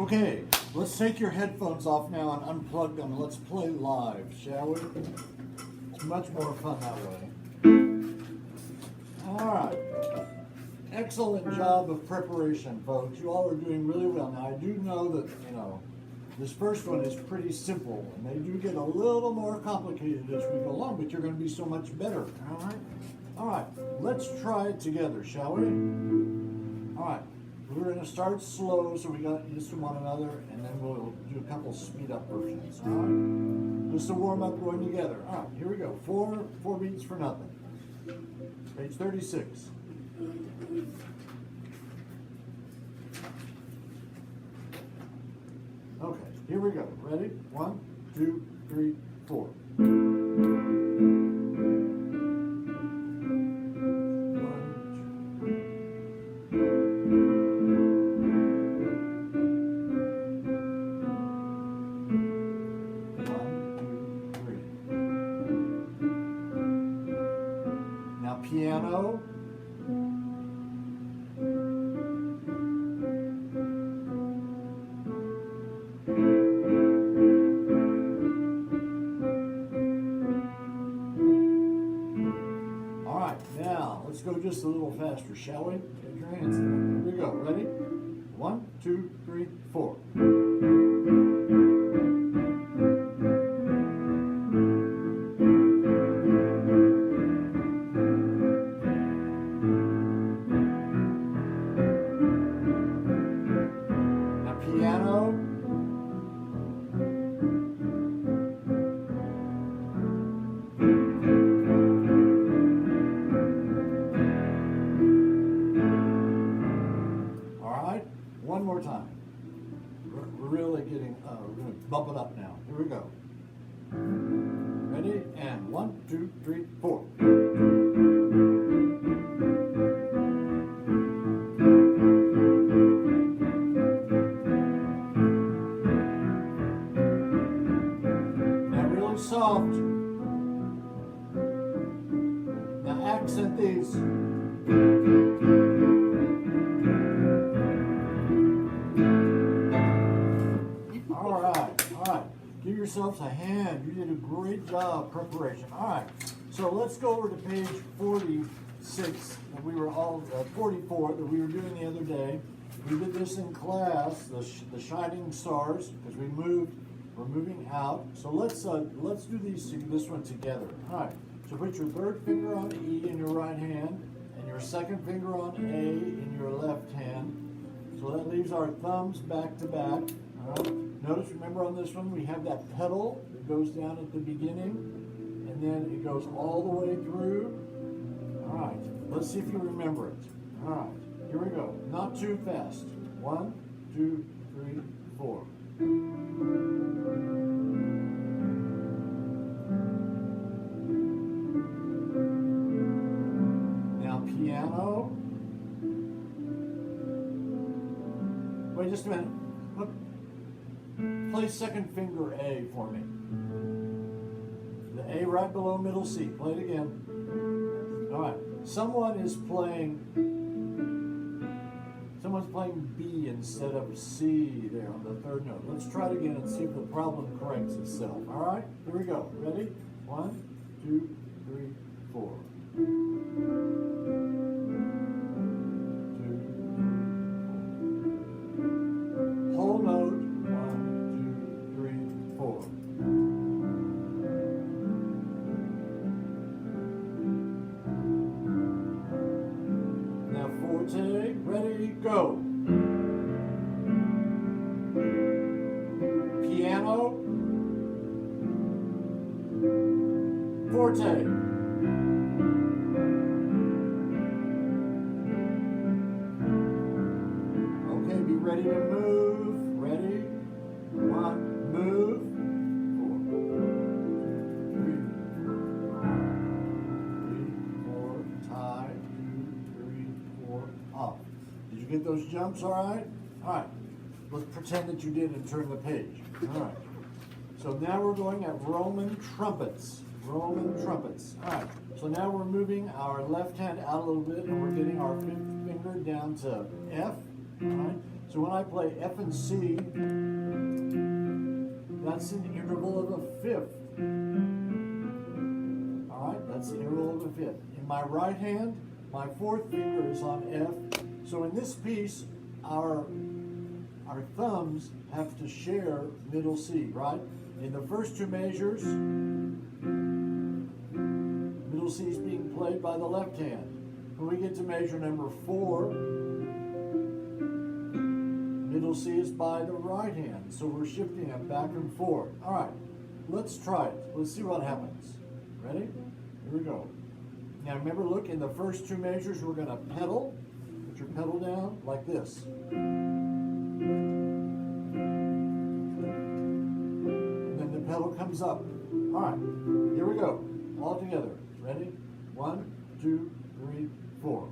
Okay, let's take your headphones off now and unplug them. Let's play live, shall we? It's much more fun that way. All right. Excellent job of preparation, folks. You all are doing really well. Now, I do know that, this first one is pretty simple, and they do get a little more complicated as we go along, but you're going to be so much better, all right? All right, let's try it together, shall we? All right, we're going to start slow so we got used to one another, and then we'll do a couple speed-up versions, all right? Just a warm-up going together. All right, here we go. Four beats for nothing. Page 36. Okay, here we go. Ready? 1, 2, 3, 4. Now piano. Now, let's go just a little faster, shall we? Get your hands in there. Here we go. Ready? 1, 2, 3, 4. Now, piano. One more time. We're really getting, we're going to bump it up now. Here we go. Ready? And 1, 2, 3, 4. Now really soft. Now accent these. Give yourselves a hand. You did a great job preparation. All right, so let's go over to page 46 that we were all 44 that we were doing the other day. We did this in class, the shining stars, because we're moving out. So let's do this one together. All right. So put your third finger on E in your right hand and your second finger on A in your left hand. So that leaves our thumbs back to back. All right. Notice, remember on this one, we have that pedal that goes down at the beginning, and then it goes all the way through. All right, let's see if you remember it. All right, here we go. Not too fast. 1, 2, 3, 4. Now piano. Wait just a minute. Look. Play second finger A for me. The A right below middle C. Play it again. All right. Someone's playing B instead of C there on the third note. Let's try it again and see if the problem corrects itself. All right. Here we go. Ready? 1, 2, 3, 4. Whole note. 1, 2, 3, 4. Now forte, ready, go. Piano. Forte. Okay, be ready to move. Ready? 1, move. 4, 3, 4, tie, 2, 3, 4, up. Did you get those jumps all right? All right, let's pretend that you did and turn the page. All right, so now we're going at Roman trumpets. Roman trumpets. All right, so now we're moving our left hand out a little bit and we're getting our fifth finger down to F. All right, So when I play F and C, that's an interval of a fifth. All right, that's the interval of a fifth. In my right hand, my fourth finger is on F. So in this piece, our thumbs have to share middle C, right? In the first two measures, middle C is being played by the left hand. When we get to measure number 4, middle C is by the right hand. So we're shifting them back and forth. All right, let's try it. Let's see what happens. Ready? Here we go. Now remember, look, in the first two measures, we're going to pedal. Put your pedal down like this. And then the pedal comes up. All right, here we go. All together. Ready? 1, 2, 3, 4.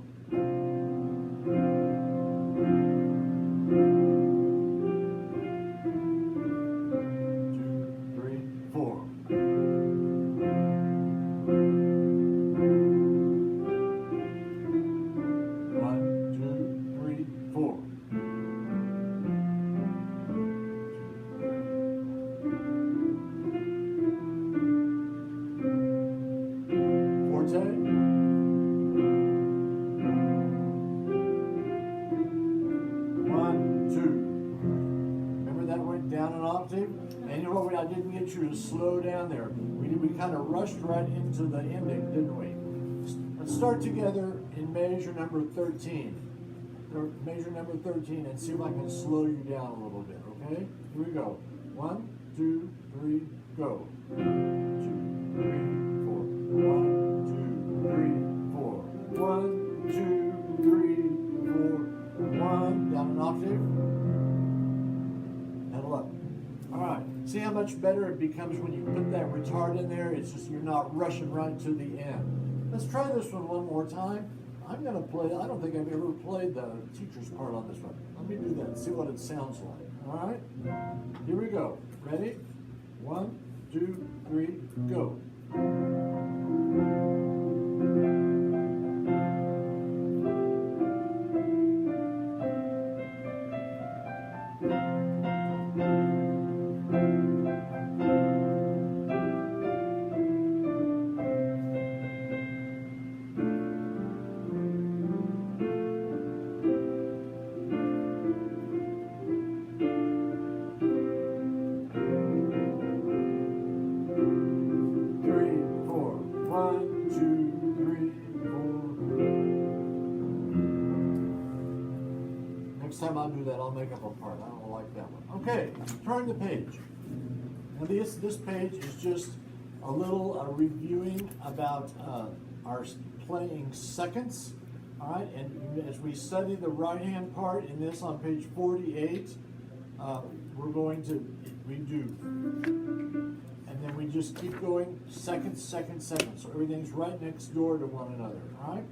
1, 2. Remember that went down an octave? And you know what? I didn't get you to slow down there. We kind of rushed right into the ending, didn't we? Let's start together in measure number 13. Measure number 13 and see if I can slow you down a little bit, okay? Here we go. 1, 2, 3, go. 1, 2, 3, 4. 1, 2, 3, 4. 1, 2, 3, 4. 1, down an octave. Pedal up. All right. See how much better it becomes when you put that retard in there? It's just you're not rushing right to the end. Let's try this one more time. I'm going to play, I don't think I've ever played the teacher's part on this one. Let me do that and see what it sounds like. All right? Here we go. Ready? 1, 2, 3, go. Next time I'll do that, I'll make up a part. I don't like that one. Okay, turn the page. Now this page is just a little reviewing about our playing seconds. All right, and as we study the right hand part in this on page 48, we're going to redo. And then we just keep going seconds, seconds, seconds. So everything's right next door to one another. All right,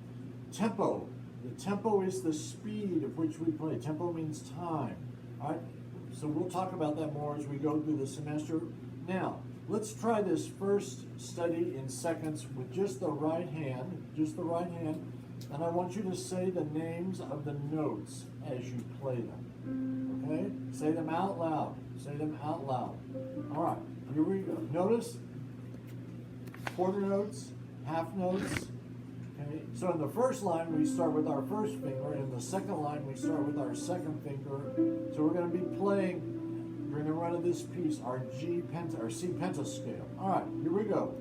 tempo. The tempo is the speed of which we play. Tempo means time. All right, so we'll talk about that more as we go through the semester. Now, let's try this first study in seconds with just the right hand, and I want you to say the names of the notes as you play them. Okay? Say them out loud. Say them out loud. All right, here we go. Notice quarter notes, half notes. Okay? So in the first line, we start with our first finger, and in the second line, we start with our second finger. So we're going to be playing during the run of this piece our C pentascale. All right, here we go.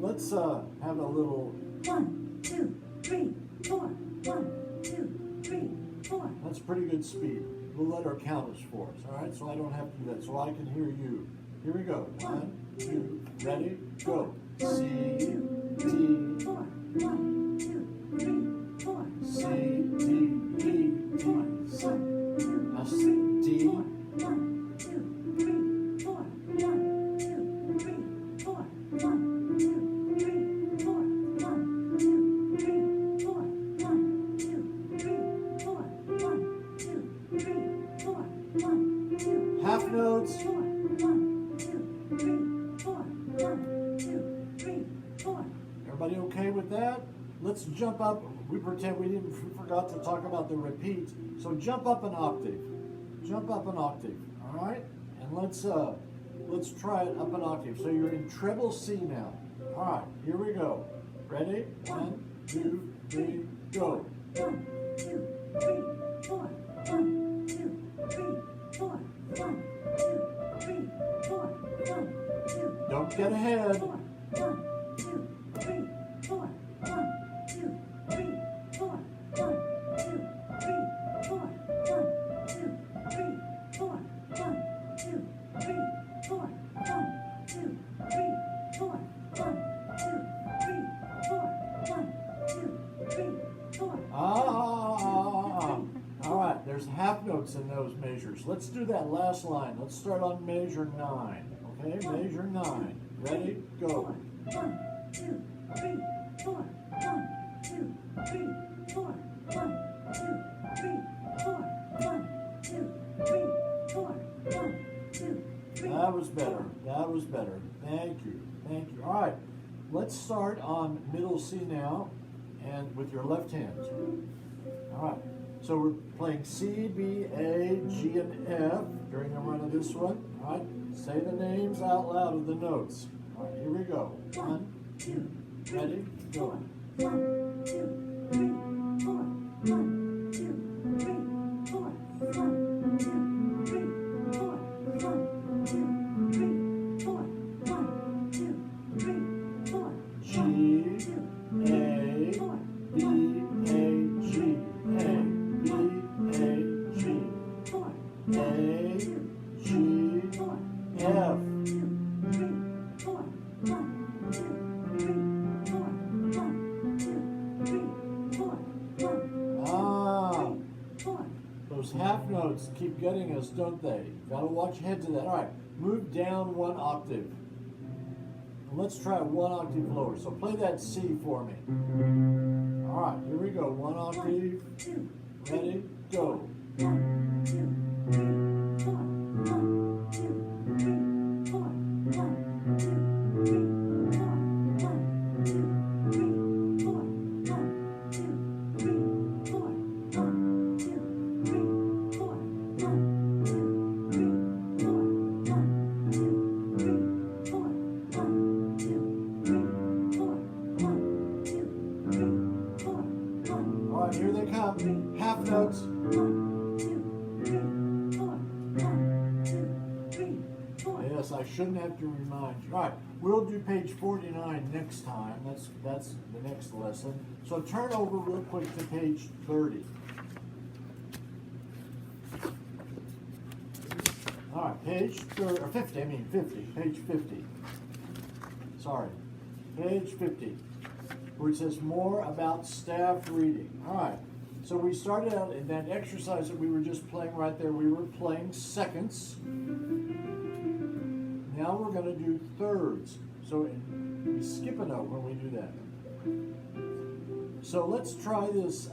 Let's have a little 1, 2, 3, 4. 1, 2, 3, 4. That's pretty good speed. We'll let her count us for us, all right? So I don't have to do that, so I can hear you. Here we go. 1, 2, ready, go. C, 1, 2, 3, 4. 1, 2, 3, 4. C, D, E, D, 4. 1, 2, now 3, D, 4. 1, 2, 3, 4. 1, 2, 3, 4. 1, 2, 3, 4. 1, 2, 3, 4. 1, 2, 3, 4. 1, 2, 3, 4. 1, 2, half notes. 4. 1, 2, 3, 4. 1, 2, 3, 4. Everybody okay with that? Let's jump up. We pretend we forgot to talk about the repeat. So jump up an octave. jump up an octave, all right? And let's try it up an octave. So you're in treble C now. All right, here we go. Ready? 1, 2, 3, go. 1, 2, 3, 4. 1, 2, 3, 4. 1, 2, 3, 4. 1, 2. Don't get ahead. 4. 1, 2, 3, 4. 1, 2, 3, 4. 1, 2, 3, 4. 1, 2, 3, 4. 1, 2, 3, 4. 1, 2, 3, 4. 1, 2, 3, 4. 1, 2, 3, 4. All right, there's half notes in those measures. Let's do that last line. Let's start on measure 9. Okay, measure 9. Ready? Go. 1, 2, 3, 4. 1, 2, 3, 4. 1, 2, 3, 4. 1, 2, 3, 4. 1, 2, 3. That was better. That was better. Thank you. Thank you. All right, let's start on middle C now, and with your left hand. All right. So we're playing C, B, A, G, and F during the run of this one. All right. Say the names out loud of the notes. All right. Here we go. 1, 2, ready, go. 1, 2, 3, 4. 1, 2, 3, 4. 1, 2, 3, 4. 1, 2, 3, 4. 1, 2, 3, 4. G, A, B, A, G, A, B, A, G, 4. A, G, F. 2, 3, 4. 1, 2, 3, 4. 1, 2, 3, 4. 1, Ah, 4. those half notes keep getting us, don't they? Gotta watch ahead to that. All right, move down 1 octave. And let's try 1 octave lower. So play that C for me. All right, here we go. 1 octave. 2, Ready, go. 1, 2, 3, 4. 1, 2, 3, 4. 1, 2, 3, 4. 1, 2, 3, 4. 1, 2, 3, 4. 1, 2, 3, 4. 1, 2, 3, 4. 1, 2, 3, 4. 1, 2, 3, 4. 1, 2, 3, 4. 1, All right, here they come. Half notes. 1, 2, 3, 4. 1, 2, 3, 4. Yes, I shouldn't have to remind you. All right, we'll do page 49 next time. That's the next lesson. So turn over real quick to page 30. All right, page 30, or 50, I mean 50, page 50. Sorry, page 50, where it says more about staff reading. All right, so we started out in that exercise that we were just playing right there. We were playing seconds. Now we're going to do thirds. So we skip a note when we do that. So let's try this.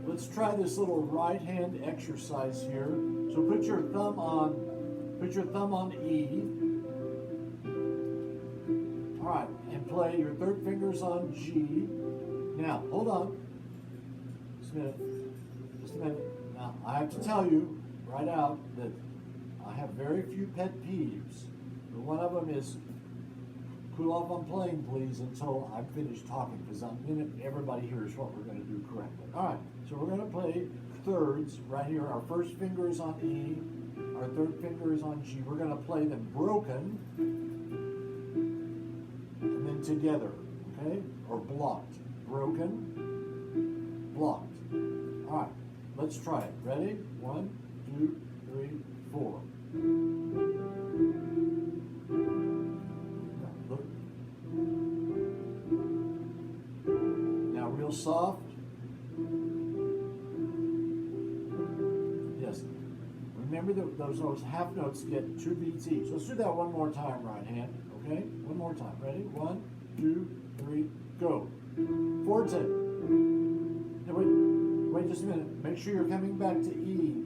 Let's try this little right hand exercise here. So put your thumb on E. All right, and play your third fingers on G. Now hold on. Just a minute. Just a minute. Now I have to tell you right out that I have very few pet peeves. But one of them is cool off on playing, please, until I'm finished talking, because everybody hears what we're going to do correctly. All right, so we're going to play thirds right here. Our first finger is on E, our third finger is on G. We're going to play them broken and then together, okay? Or blocked. Broken, blocked. All right, let's try it. Ready? 1, 2, 3, 4. Look. Now real soft. Yes. Remember that those half notes get 2 beats each. Let's do that one more time, right hand. Okay? One more time. Ready? 1, 2, 3, go. Forwards it. Now wait just a minute. Make sure you're coming back to E.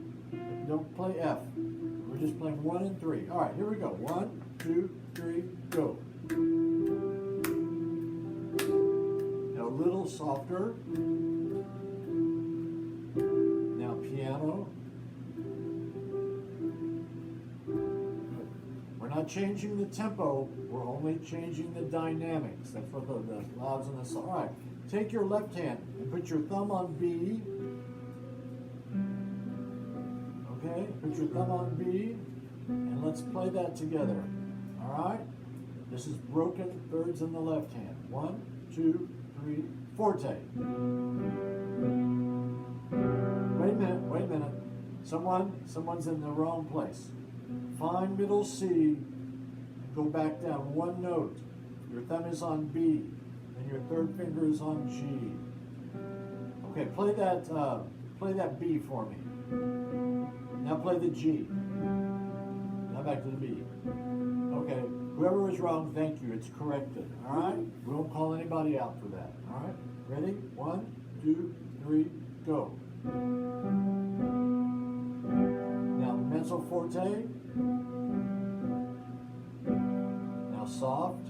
Don't play F. We're just playing 1 and 3. All right, here we go. 1, 2, 3, go. Now a little softer. Now piano. not changing the tempo, we're only changing the dynamics. That's what the louds and the soft. All right, take your left hand and put your thumb on B. Okay, put your thumb on B, and let's play that together. All right, this is broken thirds in the left hand. 1, 2, 3, forte. Wait a minute. Someone's in the wrong place. Find middle C, and go back down one note. Your thumb is on B, and your third finger is on G. Okay, play that B for me. Now play the G. Now back to the B. Okay, whoever was wrong, thank you. It's corrected. All right? We won't call anybody out for that. All right? Ready? 1, 2, 3, go. Now mezzo forte. Now soft.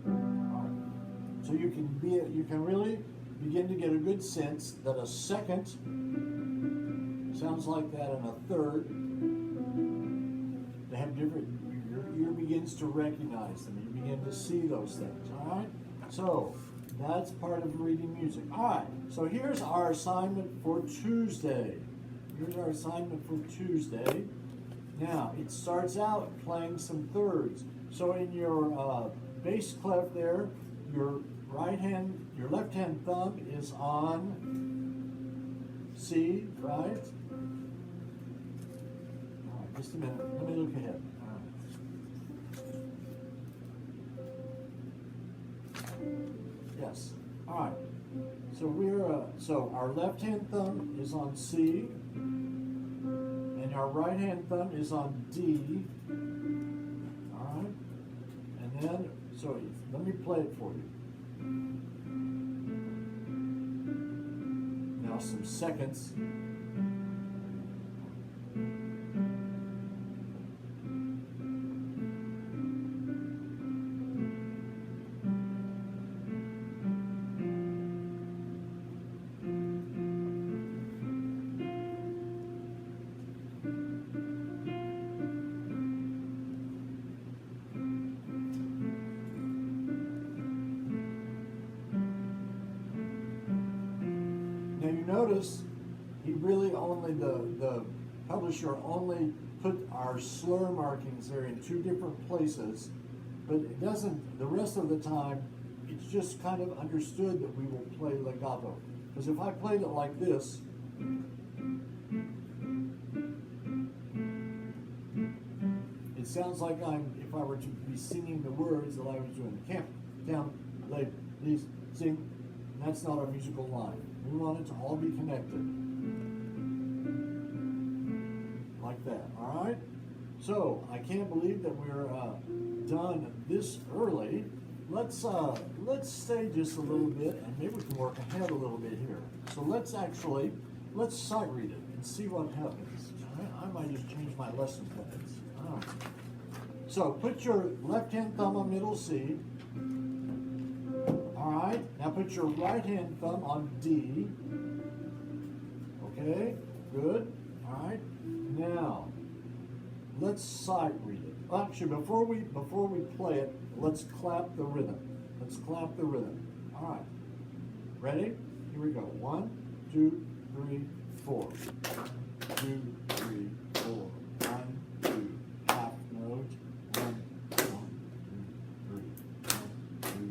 All right. So you can really begin to get a good sense that a second sounds like that, and a third. They have different. Your ear begins to recognize them. You begin to see those things. All right. So that's part of reading music. All right. So here's our assignment for Tuesday. Now it starts out playing some thirds. So in your bass clef there, your left hand thumb is on C, right? All right, just a minute. Let me look ahead. All right. Yes. All right. So so our left hand thumb is on C, and our right hand thumb is on D. All right. And then, so let me play it for you. Now some seconds. Now you notice he really only, the publisher only put our slur markings there in 2 different places, but it doesn't, the rest of the time, it's just kind of understood that we will play legato. Because if I played it like this, it sounds like if I were to be singing the words that I was doing. Camp, down, lay, please, sing. And that's not a musical line. We want it to all be connected. Like that, all right? So, I can't believe that we're done this early. Let's stay just a little bit, and maybe we can work ahead a little bit here. So let's sight read it and see what happens. I might just change my lesson plans. Oh. So put your left hand thumb on middle C. All right, now put your right hand thumb on D. Okay, good. All right, now let's sight read it. Actually, before we play it, let's clap the rhythm. Let's clap the rhythm. All right, ready? Here we go. 1, 2, 3, 4. 2, 3, 4. 1, 2, half note. 1, 2, 3. 1, 2, 3,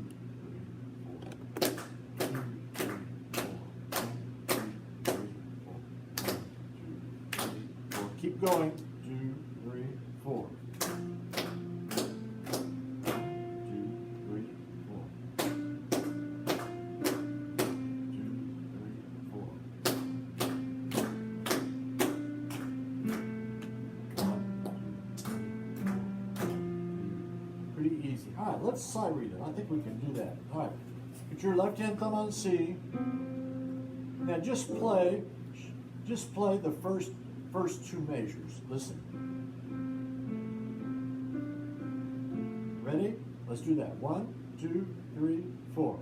4. 2, 3, 4. 1, 2, 3, 4. 1, 2, 3, 4. Keep going. 2, 3, 4. 2, 3, 4. Pretty easy. All right, let's sight read it. I think we can do that. All right, put your left hand thumb on C. Now just play the first 2 measures. Listen. Ready? Let's do that. 1, 2, 3, 4.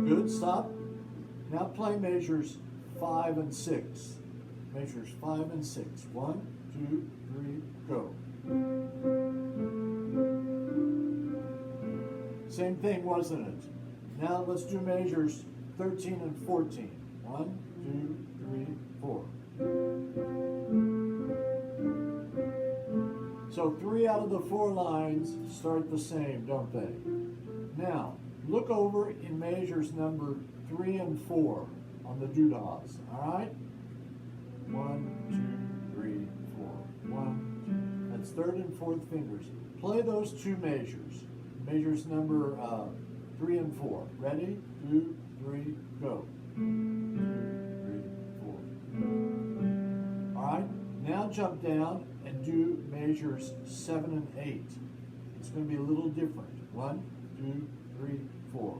Good. Stop. Now play measures 5 and 6. measures 5 and 6. 1, 2, 3, go. Same thing, wasn't it? Now let's do measures 13 and 14. 1, 2, 3, 4. So 3 out of the 4 lines start the same, don't they? Now, look over in measures number 3 and 4 on the doodahs, all right? 1, 2, 3, 4. 1, 2. That's third and fourth fingers. Play those 2 measures. Measures number 3 and 4. Ready? 2, 3, go. 2, 3, 4. All right, now jump down and do measures 7 and 8. It's going to be a little different. 1, 2, 3, 4.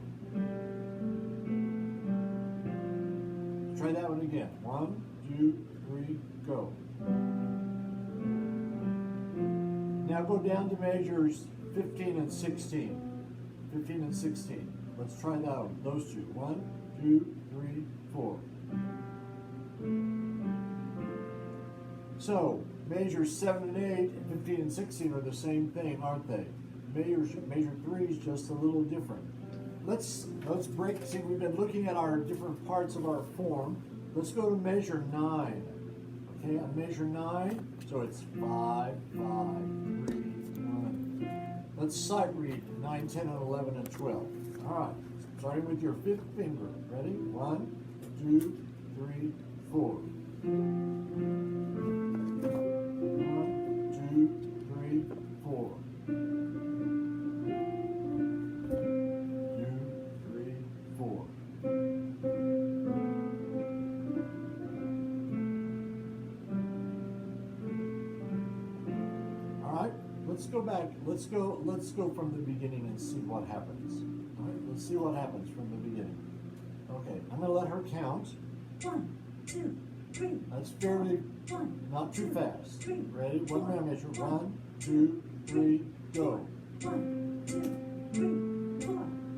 Try that one again. 1, 2, 3, go. Now go down to measures 15 and 16. 15 and 16. Let's try that one. Those 2. 1, 2, 3, 4. So, measures 7 and 8 and 15 and 16 are the same thing, aren't they? Measure 3 is just a little different. Let's break. See, we've been looking at our different parts of our form. Let's go to measure 9. Okay, on measure 9, so it's 5, 5, 3, 1. Let's sight read 9, 10, and 11, and 12. All right, starting with your 5th finger. Ready? 1, 2, 3, 4. 1, 2, 3, 4. 2, 3, 4. All right, let's go back. Let's go from the beginning and see what happens. All right, let's see what happens from the beginning. Okay, I'm going to let her count. 1, 2, 3. That's fairly, 1, not too 2, fast. 3, Ready? One 4, more measure. 1, 1, 2, 3, go. 1, 2, 3,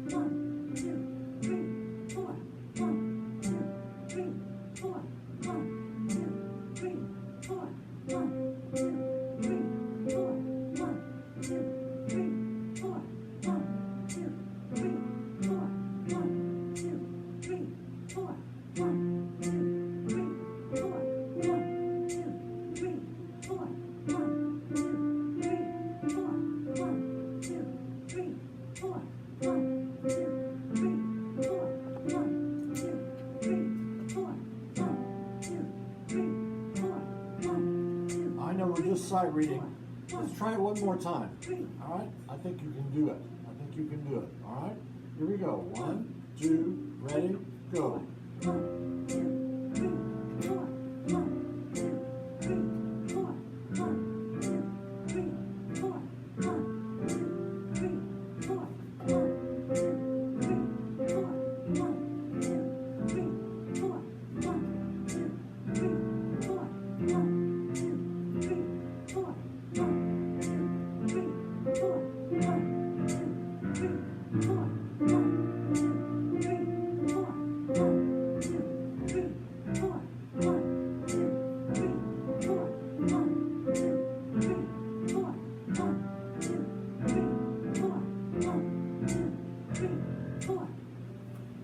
4. 1, 2, 3, 4. 1, 2, 3, 4. 1, 2, 3, 4. 1, 2, 3, 4. 1, 2, 3, 4. 1, 2, 3, 4. 1, 2, 3, 4. 1, 2, 3, 4. 1, 2, 3, 4. 1, 2, 3, 4. 1, 2, 3, 4. 1, 2, 3, 4. 1, 2, 3, 4. 1, 2, 3, 4. 1, 2. I know we're just sight reading. Let's try it one more time. 3. All right? I think you can do it. I think you can do it. All right? Here we go. 1, 2, ready, go. 1, 2, 3, 4. 1, 2, 3, 4. 1, 2, 3, 4. 1, 2, 3, 4. 1, 2, 3, 4. 1, 2, 3, 4. 1, 2, 3, 4. 1, 2, 3, 4. 1, 2, 3, 4. 1, 2, 3, 4. 1, 2, 3, 4. 1, 2, 3, 4. 1, 2, 3, 4. 1, 2, 3, 4. 1, 2, 3, 4. 1, 2, 3, 4.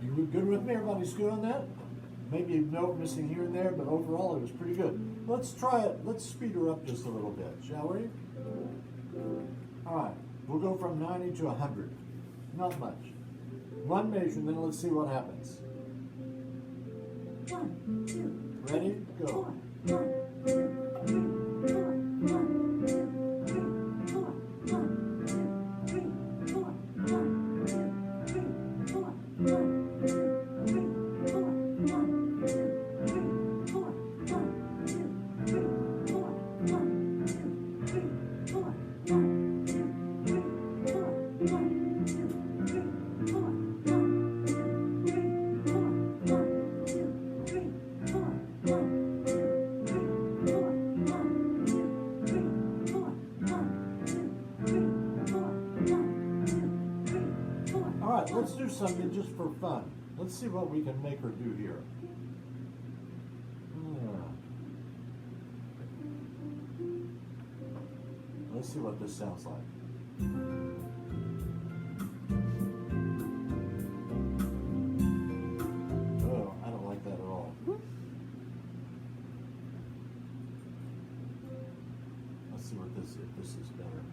You good with me? Everybody's good on that? Maybe a note missing here and there, but overall it was pretty good. Let's try it. Let's speed her up just a little bit, shall we? All right. We'll go from 90 to 100. Not much. One measure, then let's see what happens. 1, 2, Ready? 4. Go. 1, 2, 3, 4. 1, 2, 3, 4. 1, 2, 3, 4. 1, 2, 3, 4. 1, 2, 3, 4. 1, 2, 3, 4. 1, 2, 3, 4. 1, 2, 3, 4. 1, 2, 3, 4. 1, 2, 3, 4. 1, 2, 3, 4. 1, 2, 3, 4. 1, 2, 3, 4. 1, 2, 3, 4. 1, 2, 3, 4. 1, 2, 3, 4. All right, let's do something just for fun. Let's see what we can make her do here. let's see what this sounds like. Oh, I don't like that at all. Let's see what this, if this is better.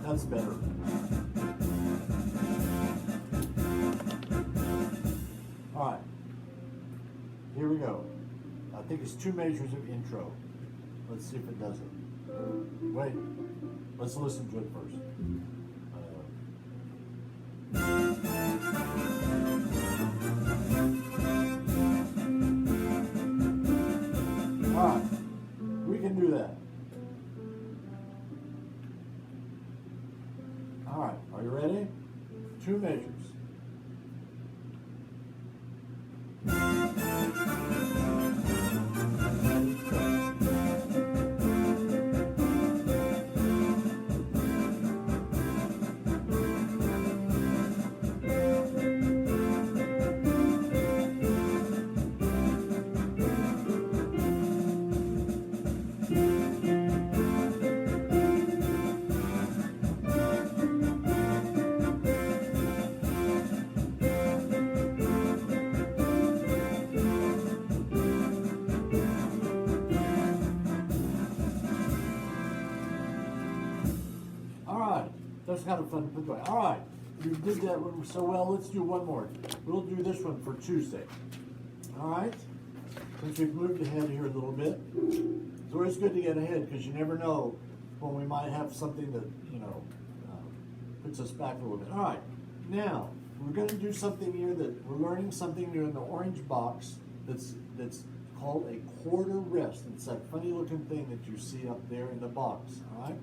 That's better. All right, here we go. I think it's 2 measures of intro. Let's see if it does it. Wait, let's listen to it first. All right, we can do that. All right, are you ready? 2 measures. That's kind of fun to put away. All right, you did that one so well. Let's do one more. We'll do this one for Tuesday. All right? Since we've moved ahead here a little bit. It's always good to get ahead because you never know when we might have something that, puts us back a little bit. All right, now we're going to do something here that we're learning something new in the orange box that's called a quarter rest. It's that funny looking thing that you see up there in the box. All right?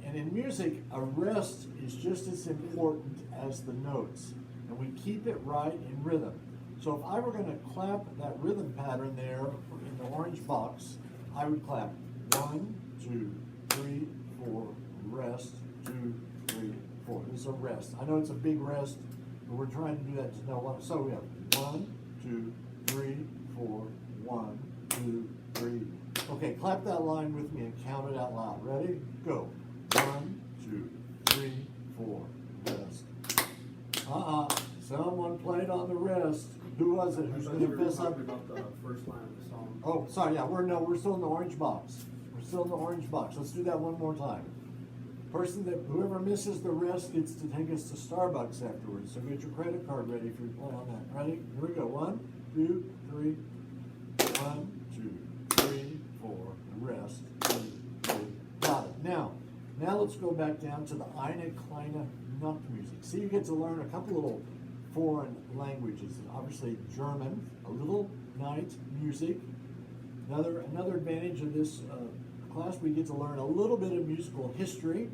And in music, a rest is just as important as the notes. And we keep it right in rhythm. So if I were going to clap that rhythm pattern there in the orange box, I would clap 1, 2, 3, 4, rest, 2, 3, 4. This is a rest. I know it's a big rest, but we're trying to do that to know what. So we have 1, 2, 3, 4, 1, 2, 3. Okay, clap that line with me and count it out loud. Ready? Go. 1, 2, 3, 4, rest. Someone played on the rest. Who was it? Who's going to fess up? About the first line of the song. Oh, sorry. Yeah, we're still in the orange box. We're still in the orange box. Let's do that one more time. Whoever misses the rest gets to take us to Starbucks afterwards. So get your credit card ready if you're pulling on that. Ready? Here we go. 1, 2, 3. 1, 2, 3, 4. Rest. 2, 3. Got it. Now let's go back down to the Eine kleine Nachtmusik. See, you get to learn a couple little foreign languages. Obviously German, a little night music. Another advantage of this class, we get to learn a little bit of musical history.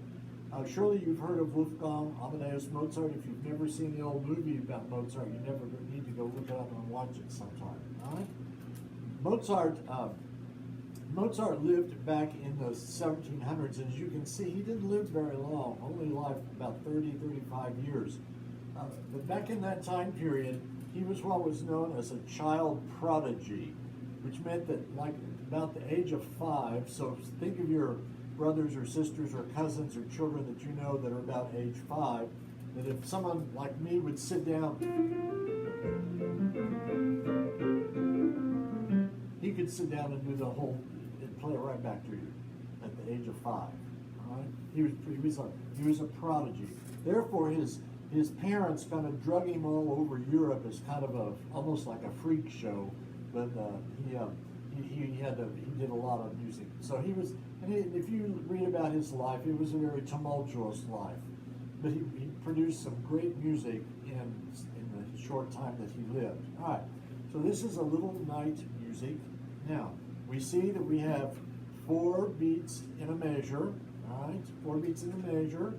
Surely you've heard of Wolfgang Amadeus Mozart. If you've never seen the old movie about Mozart, you never need to go look it up and watch it sometime. All right? Mozart lived back in the 1700s, and as you can see, he didn't live very long, only lived about 30, 35 years. But back in that time period, he was what was known as a child prodigy, which meant that like about the age of 5, so think of your brothers or sisters or cousins or children that you know that are about age 5, that if someone like me would sit down, he could sit down and do the whole, and play it right back to you at the age of 5. All right? He was a prodigy. Therefore, his parents kind of drug him all over Europe as kind of almost like a freak show, but he did a lot of music. So if you read about his life, it was a very tumultuous life, but he produced some great music in the short time that he lived. All right, so this is a little night music. Now, we see that we have 4 beats in a measure, all right, 4 beats in a measure.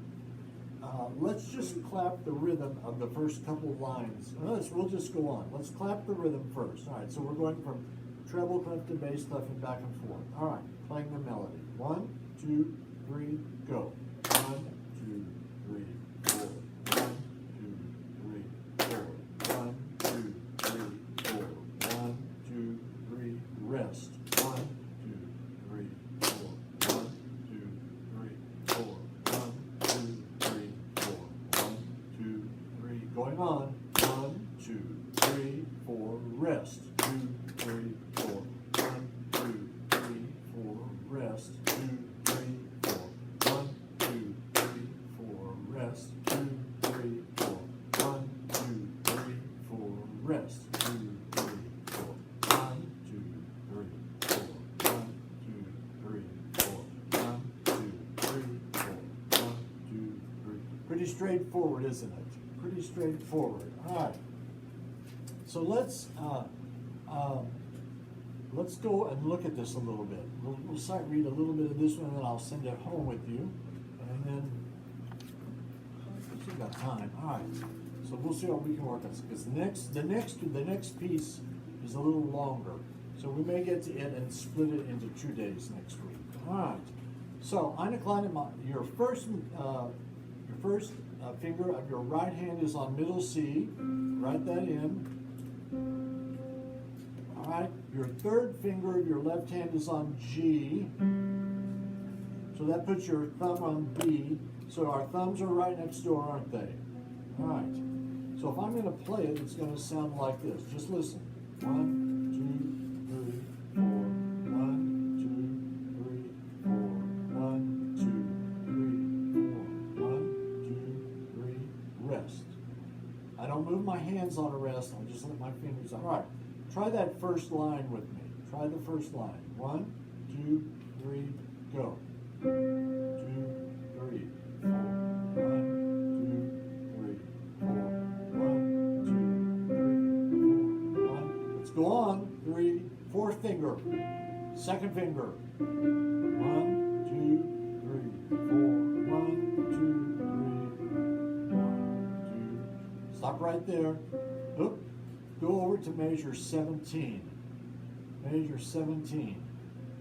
Let's just clap the rhythm of the first couple of lines. We'll just go on. Let's clap the rhythm first. All right, so we're going from treble clef to bass clef and back and forth. All right, playing the melody. 1, 2, 3, go. 1, 2, 3, 4. 1, 2, 3, 4. Going on. 1, 2, 3, 4, rest. 2, 3, 4. 1, 2, 3, 4, rest. 2, 3, 4. 1, 2, 3, 4, rest. 2, 3, 4. 1, 2, 3, 4, rest. 2, 3, 4. 1, 2, 3, 4. 1, 2, 3, 4. 1, 2, 3, 4. 1, 2, 3. Pretty straightforward, isn't it? Pretty straightforward. All right. So let's go and look at this a little bit. We'll start read a little bit of this one, and then I'll send it home with you, and then we've got time. All right. So we'll see how we can work on this, because the next piece is a little longer. So we may get to it and split it into 2 days next week. All right. So eine kleine, your first finger of your right hand is on middle C. Write that in. All right. Your third finger of your left hand is on G. So that puts your thumb on B. So our thumbs are right next door, aren't they? All right. So if I'm going to play it, it's going to sound like this. Just listen. 1, 2, 3, 4. 1, 2, 3, 4. 1, 2, 3, 4. 1, 2, 3. Rest. I don't move my hands on a rest. I just let my fingers on. All right. Try that first line with me. Try the first line. 1, 2, 3, go. 2, 3, 4. 1, 2, 3, 4. 1, 2, 3, 4. 1. Let's go on. 3, fourth finger. Second finger. 1, 2, 3, 4. 1, 2, 3. 1, 2. Stop right there. Oop. Go over to measure 17. Measure 17.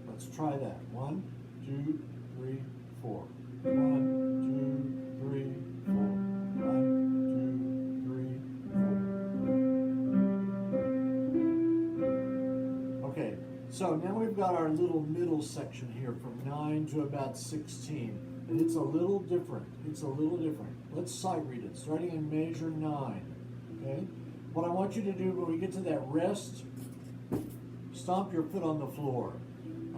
Let's try that. 1, 2, 3, 4. 1, 2, 3, 4. 1, 2, 3, 4. Okay, so now we've got our little middle section here from 9 to about 16. And it's a little different. It's a little different. Let's sight read it, starting in measure 9. Okay? What I want you to do when we get to that rest, stomp your foot on the floor.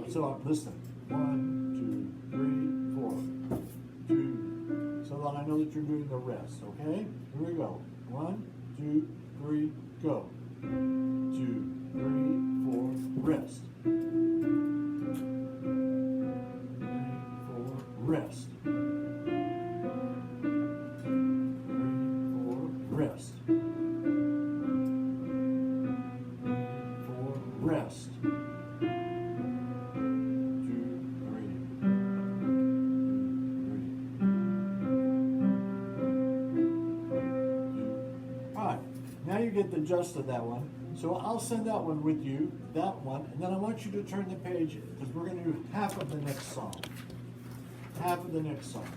So listen. 1, 2, 3, 4. 2. So that I know that you're doing the rest. Okay? Here we go. 1, 2, 3, go. 2, 3, 4, rest. 3, 4, rest. 3, 4, rest. Rest. 2, 3. All right. Now you get the gist of that one. So I'll send that one with you, that one, and then I want you to turn the page because we're going to do half of the next song. Half of the next song.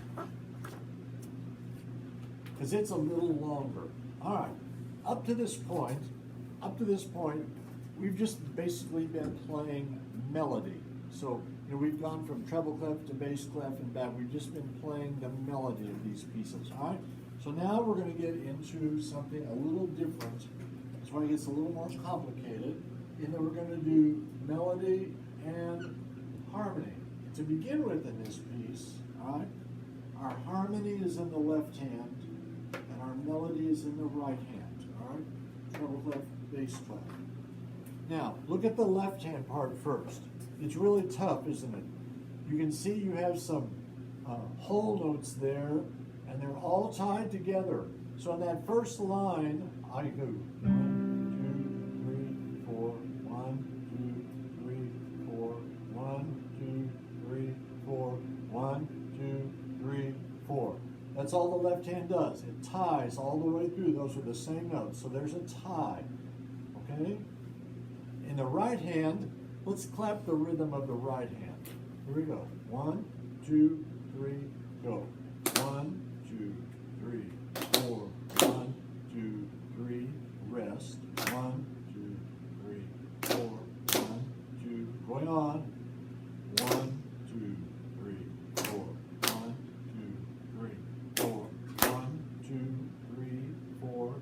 Because it's a little longer. All right. Up to this point, we've just basically been playing melody. So, we've gone from treble clef to bass clef and back. We've just been playing the melody of these pieces, all right? So now we're going to get into something a little different. That's why it gets a little more complicated. In that we're going to do melody and harmony. To begin with in this piece, all right, our harmony is in the left hand and our melody is in the right hand, all right? Treble clef, bass clef. Now, look at the left-hand part first. It's really tough, isn't it? You can see you have some whole notes there, and they're all tied together. So on that first line, I go 1, 2, 3, 4, 1, 2, 3, 4, 1, 2, 3, 4, 1, 2, 3, 4. That's all the left hand does. It ties all the way through. Those are the same notes. So there's a tie. Okay? In the right hand, let's clap the rhythm of the right hand. Here we go. 1, 2, 3, go. 1, 2, 3, 4. 1, 2, 3, rest. 1, 2, 3, 4. 1, 2, going on. 1, 2, 3, 4. 1, 2, 3, 4. 1, 2, 3, 4.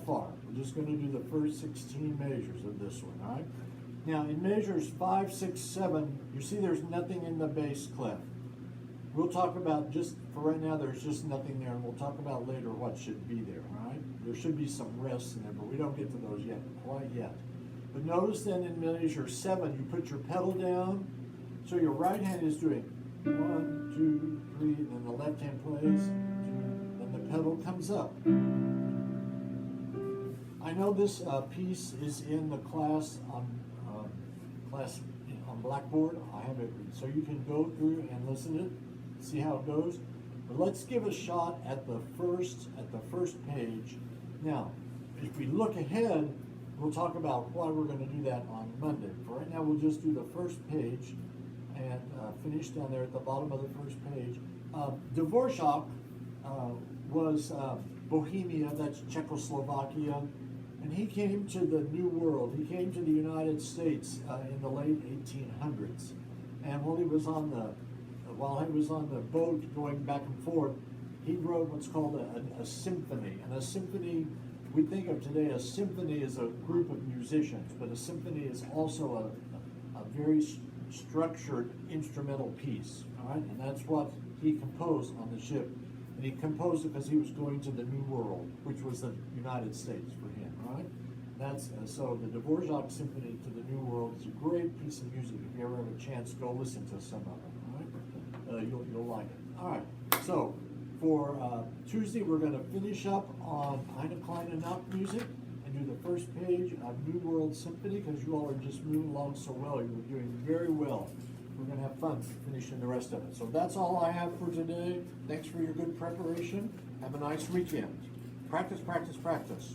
far. We're just going to do the first 16 measures of this one, all right? Now, in measures 5, 6, 7, you see there's nothing in the bass clef. We'll talk about, just for right now, there's just nothing there, and we'll talk about later what should be there, all right? There should be some rests in there, but we don't get to those yet, quite yet. But notice then in measure 7, you put your pedal down, so your right hand is doing 1, 2, 3, and then the left hand plays, 2, then the pedal comes up. I know this piece is in the class on Blackboard. I have it, so you can go through and listen to it, see how it goes. But let's give a shot at the first page. Now, if we look ahead, we'll talk about why we're going to do that on Monday. For right now, we'll just do the first page and finish down there at the bottom of the first page. Dvorak was Bohemia, that's Czechoslovakia, and he came to the New World. He came to the United States in the late 1800s, and while he was on the boat going back and forth, he wrote what's called a symphony. And a symphony, we think of today, a symphony is a group of musicians, but a symphony is also a very structured instrumental piece, all right? And that's what he composed on the ship. And he composed it because he was going to the New World, which was the United States for him, all right? That's so the Dvorak Symphony to the New World is a great piece of music. If you ever have a chance, go listen to some of it, all right? You'll like it. All right, so for Tuesday, we're going to finish up on Eine kleine Nacht music and do the first page of New World Symphony, because you all are just moving along so well. You're doing very well. We're going to have fun finishing the rest of it. So that's all I have for today. Thanks for your good preparation. Have a nice weekend. Practice, practice, practice.